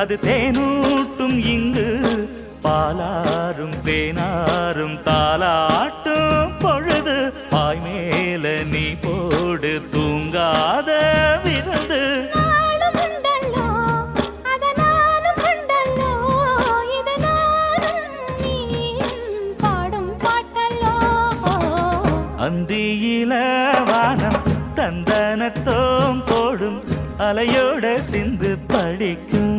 அது தேனூட்டும் இங்கு பாலாரும் தேனாரும் தாலாட்டும் பொழுது பாய் மேல நீ போடு தூங்காத விருந்து அந்தியில வானம் தந்தனத்தோம் போடும் அலையோட சிந்து படிக்கும்